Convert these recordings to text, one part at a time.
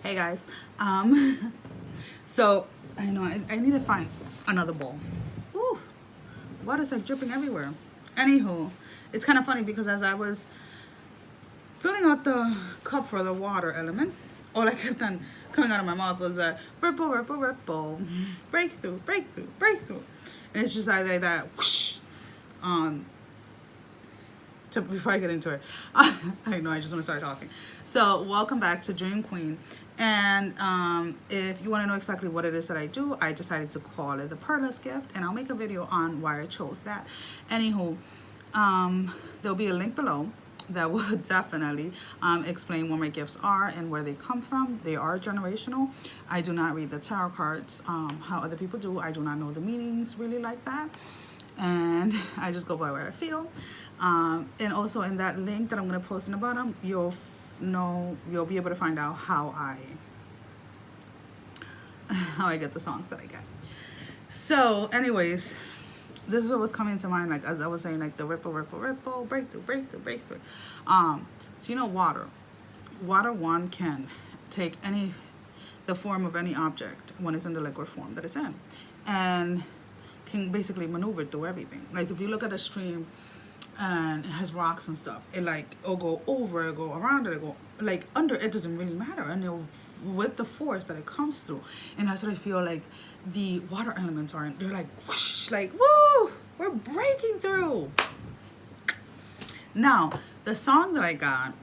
Hey guys. So I know I need to find another bowl. Ooh, water's like dripping everywhere. Anywho, it's kind of funny because as I was filling out the cup for the water element, all I kept on coming out of my mouth was a ripple, ripple, ripple, breakthrough, breakthrough, breakthrough, and it's just like that. Whoosh, before I get into it, I know I just want to start talking. So welcome back to Dream Queen, and if you want to know exactly what it is that I do, I decided to call it the PERLA'S gift, and I'll make a video on why I chose that. Anywho, there'll be a link below that will definitely explain what my gifts are and where they come from. They are generational. I do not read the tarot cards how other people do. I do not know the meanings really like that, and I just go by where I feel. And also in that link that I'm going to post in the bottom, you'll be able to find out how I get the songs that I get. So anyways, this is what was coming to mind, like as I was saying, like the ripple, ripple, ripple, breakthrough, breakthrough, breakthrough. So you know, water one can take the form of any object when it's in the liquid form that it's in, and can basically maneuver through everything. Like if you look at a stream and it has rocks and stuff, it'll go over, it'll go around it, it'll go like under, it doesn't really matter, and it'll, with the force that it comes through. And that's what I feel like the water elements are. They're like whoosh, like woo, we're breaking through. Now the song that I got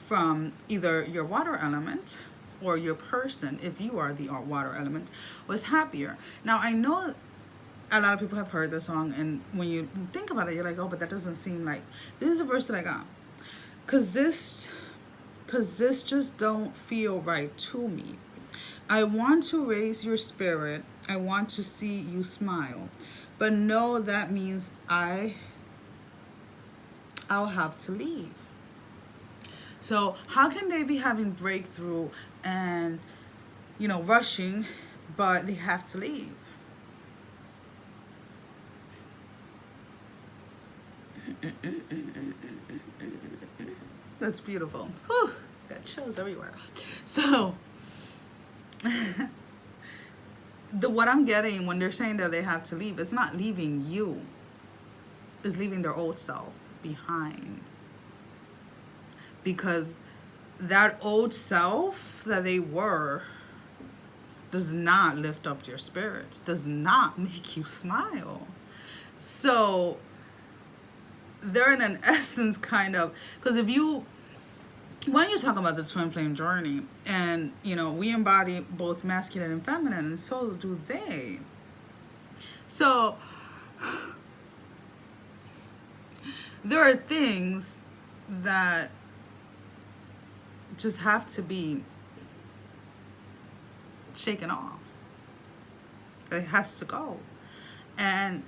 from either your water element or your person, if you are the water element, was Happier. Now I know a lot of people have heard the song, and when you think about it, you're like, oh, but that doesn't seem like, this is a verse that I got, cause this just don't feel right to me. I want to raise your spirit, I want to see you smile, but no, that means I'll have to leave. So how can they be having breakthrough and, you know, rushing, but they have to leave? That's beautiful. Whew, got chills everywhere. So what I'm getting when they're saying that they have to leave, it's not leaving you, it's leaving their old self behind, because that old self that they were does not lift up your spirits, does not make you smile. So they're in an essence kind of, because when you talk about the twin flame journey, and you know, we embody both masculine and feminine, and so do they. So there are things that just have to be shaken off. It has to go. And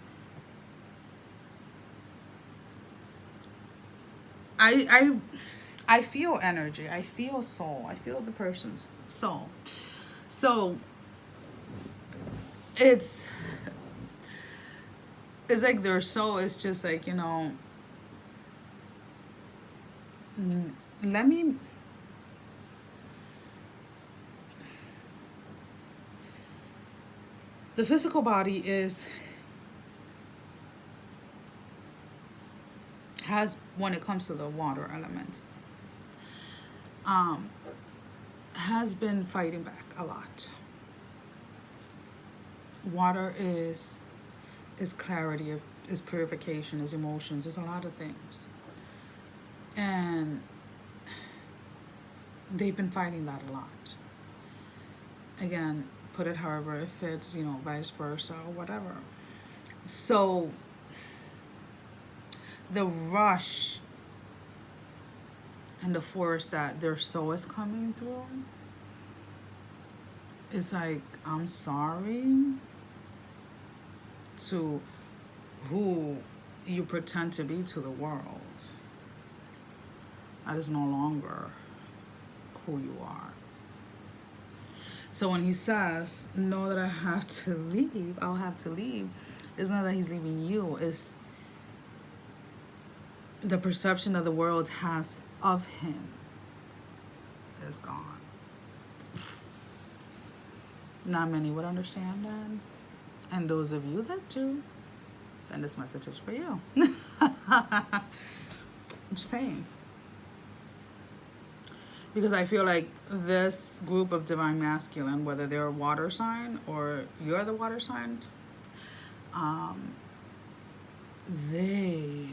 I feel energy, I feel soul, I feel the person's soul. So it's like their soul is just like, you know, the physical body has, when it comes to the water elements, has been fighting back a lot. Water is clarity, is purification, is emotions, is a lot of things. And they've been fighting that a lot. Again, put it however it fits, you know, vice versa or whatever. So the rush and the force that their soul is coming through, it's like, I'm sorry to who you pretend to be to the world. That is no longer who you are. So when he says, know that I have to leave, I'll have to leave, it's not that he's leaving you, it's the perception that the world has of him is gone. Not many would understand that. And those of you that do, then this message is for you. I'm just saying. Because I feel like this group of divine masculine, whether they're a water sign or you're the water sign, they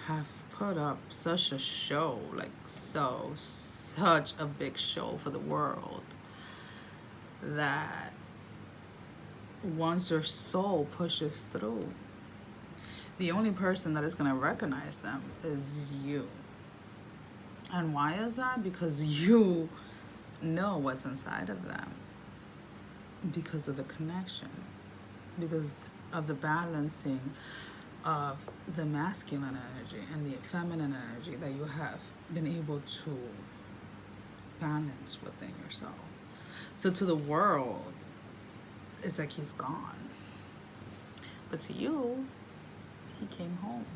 have put up such a show, like such a big show for the world, that once your soul pushes through, the only person that is going to recognize them is you. And why is that? Because you know what's inside of them. Because of the connection. Because of the balancing of the masculine energy and the feminine energy that you have been able to balance within yourself. So to the world, it's like he's gone. But to you, he came home.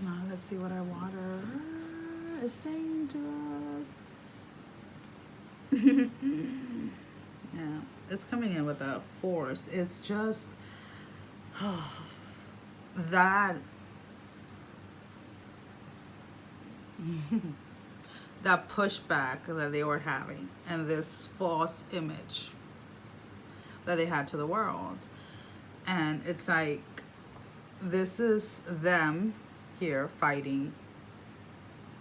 Now let's see what our water is saying to us. Yeah, it's coming in with a force. It's just that that pushback that they were having and this false image that they had to the world. And it's like, this is them here fighting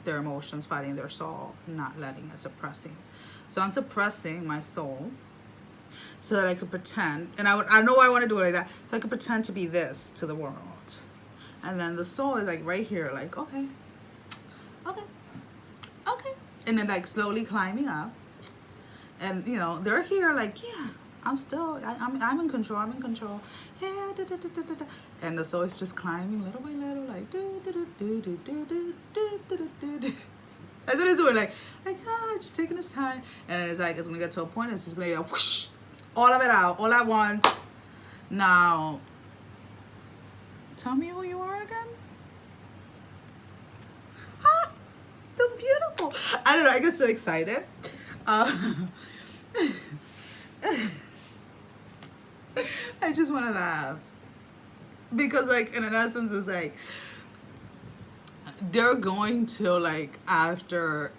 their emotions, fighting their soul, not letting it, suppressing. So I'm suppressing my soul so that I could pretend, and I know I want to do it like that, so I could pretend to be this to the world. And then the soul is like right here, like, okay, and then like slowly climbing up. And you know, they're here like, yeah, I'm in control, yeah, da, da, da, da, da. And the soul is just climbing little by little, like do do do do do do do do do do. That's what it's doing, like just taking its time. And it's like, it's gonna get to a point, it's just gonna go whoosh, all of it out, all at once. Now, tell me who you are again. So beautiful. I don't know, I get so excited. I just want to laugh because, like, in an essence, it's like they're going to, like, after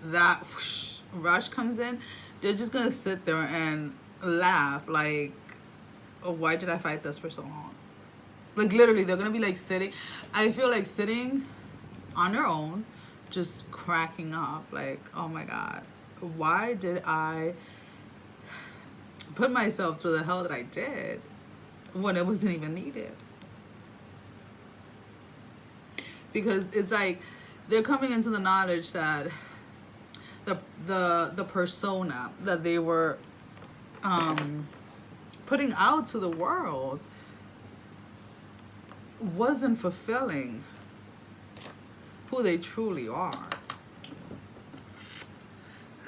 that whoosh, rush comes in, they're just gonna sit there and laugh, like, oh, why did I fight this for so long? Like, literally, they're gonna be like sitting. I feel like sitting on their own, just cracking up, like, oh my God, why did I put myself through the hell that I did when it wasn't even needed? Because it's like they're coming into the knowledge that the persona that they were putting out to the world wasn't fulfilling who they truly are.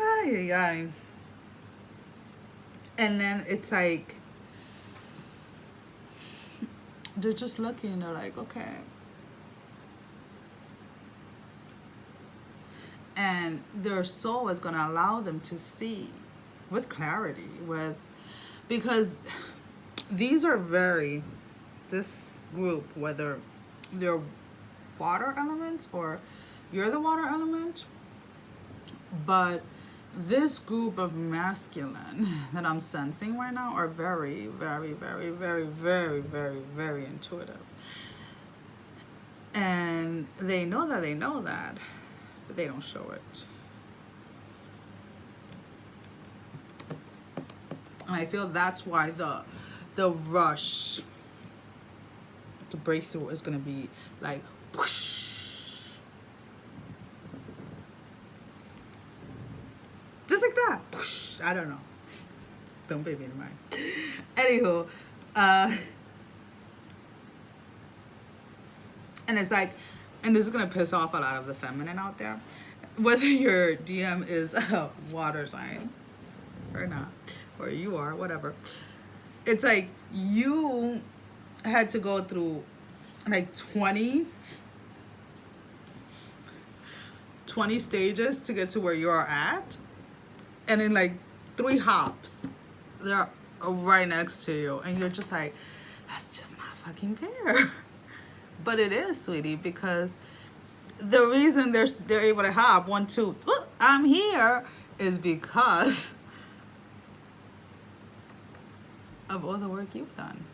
Ay, ay, ay. And then it's like they're just looking, they're like, okay. And their soul is gonna allow them to see with clarity, because these are this group, whether they're water elements or you're the water element, but this group of masculine that I'm sensing right now are very, very, very, very, very, very, very intuitive. And they know that, but they don't show it. And I feel that's why the rush to breakthrough is gonna be like whoosh. Just like that. Whoosh. I don't know. Don't pay me any mind. Anywho, and it's like, and this is gonna piss off a lot of the feminine out there, whether your DM is a water sign or not, or you are, whatever. It's like you had to go through like 20 20 stages to get to where you're at. And in like 3 hops, they're right next to you. And you're just like, that's just not fucking fair. But it is, sweetie, because the reason they're able to hop 1, 2, I'm here, is because of all the work you've done.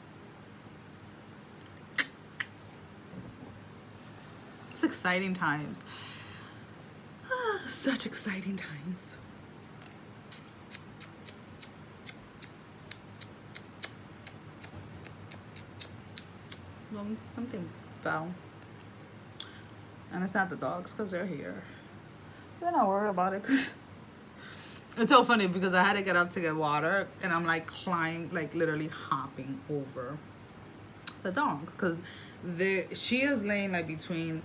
It's exciting times. Such exciting times. Well, something fell. And it's not the dogs, because they're here. They're not worried about it, because it's so funny, because I had to get up to get water, and I'm like literally hopping over the dogs, because she is laying like between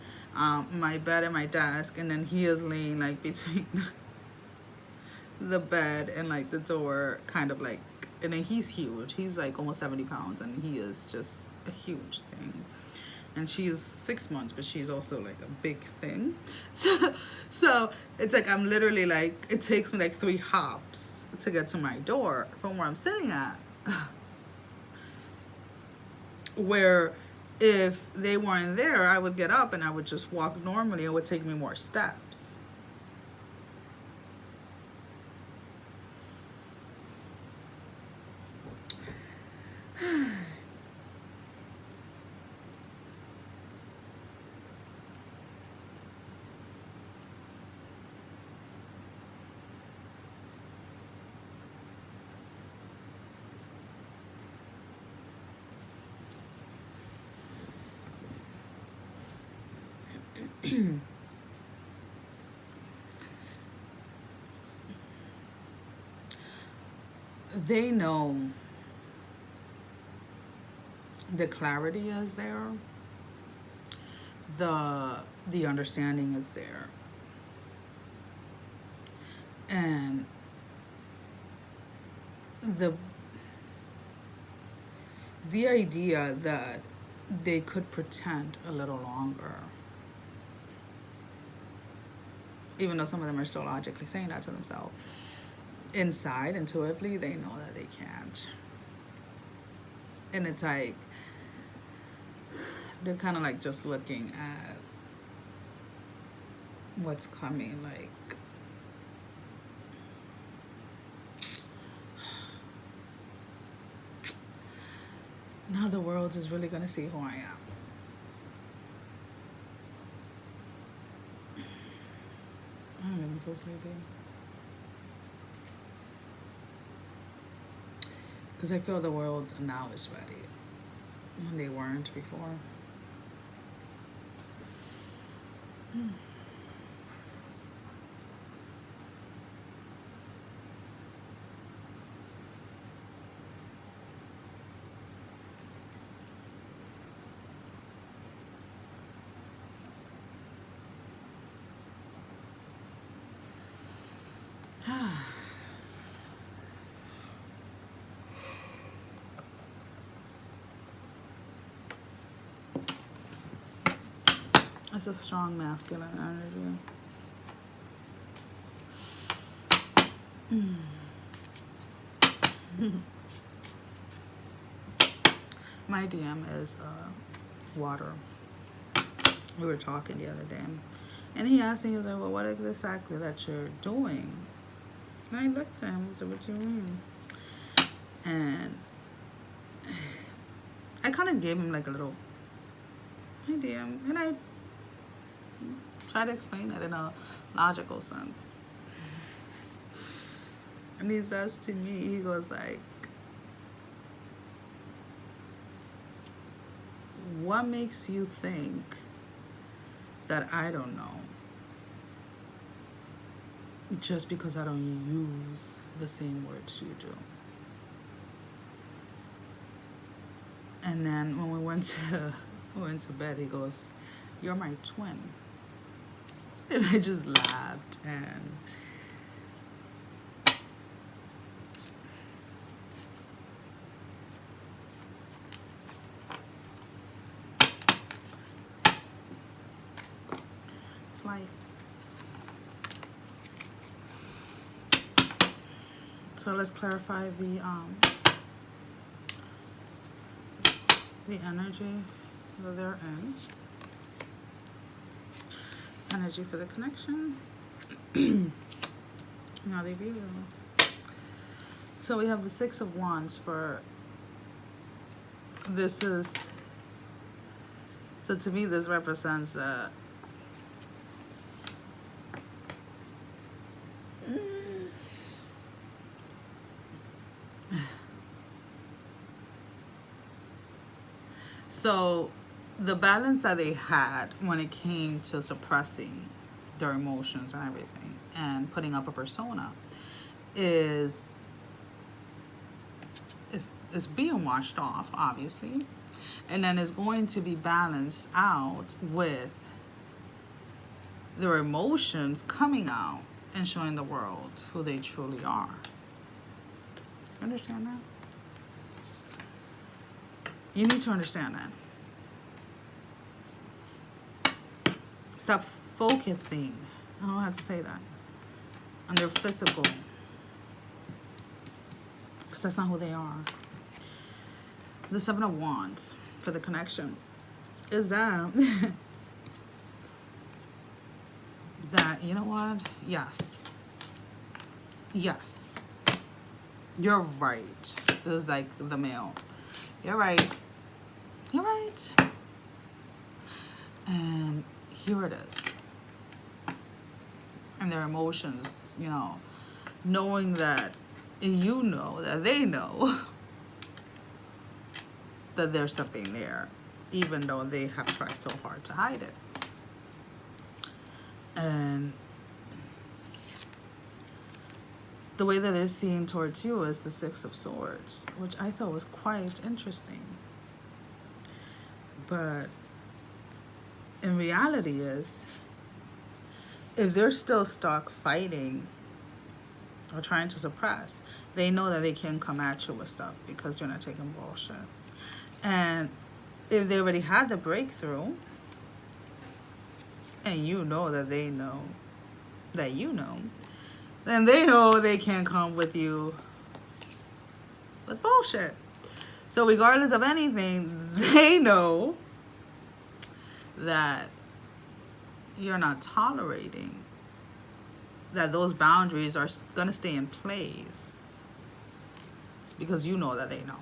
my bed and my desk, and then he is laying like between the bed and like the door, kind of like, and then he's huge. He's like almost 70 pounds, and he is just a huge thing. And she's 6 months, but she's also like a big thing. So it's like I'm literally like, it takes me like 3 hops to get to my door from where I'm sitting at. Where if they weren't there, I would get up and I would just walk normally. It would take me more steps. They know the clarity is there, the understanding is there, and the idea that they could pretend a little longer, even though some of them are still logically saying that to themselves, inside, intuitively, they know that they can't. And it's like, they're kind of like just looking at what's coming, like, now the world is really gonna see who I am. I'm so sleepy. Because I feel the world now is ready, when they weren't before. It's a strong masculine energy. My DM is water. We were talking the other day, and he asked me, he was like, well, what is exactly that you're doing? And I looked at him and said, what do you mean? And I kind of gave him like a little idea, and I try to explain it in a logical sense. And he says to me, he goes like, what makes you think that I don't know? Just because I don't use the same words you do. And then when we went to bed, he goes, you're my twin. And I just laughed, and it's life. So let's clarify the energy that they're in. Energy for the connection. Now they reveal. So we have the Six of Wands for this is, so to me this represents so the balance that they had when it came to suppressing their emotions and everything and putting up a persona is being washed off, obviously, and then it's going to be balanced out with their emotions coming out and showing the world who they truly are. Understand that? You need to understand that. Stop focusing, I don't know how to say that, on their physical, because that's not who they are. The Seven of Wands for the connection is that that, you know what? Yes, you're right. This is like the male. You're right. You're right. And here it is. And their emotions, you know, knowing that you know that they know that there's something there, even though they have tried so hard to hide it. And the way that they're seeing towards you is the Six of Swords, which I thought was quite interesting. But in reality is, if they're still stuck fighting or trying to suppress, they know that they can come at you with stuff because you're not taking bullshit. And if they already had the breakthrough, and you know that they know that you know, then they know they can't come with you with bullshit. So regardless of anything, they know that you're not tolerating, that those boundaries are gonna stay in place because you know that they know.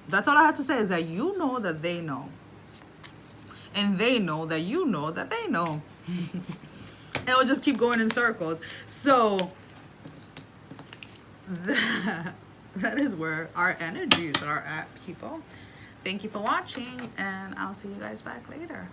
That's all I have to say, is that you know that they know. And they know that you know that they know. And it'll just keep going in circles. So that is where our energies are at, people. Thank you for watching, and I'll see you guys back later.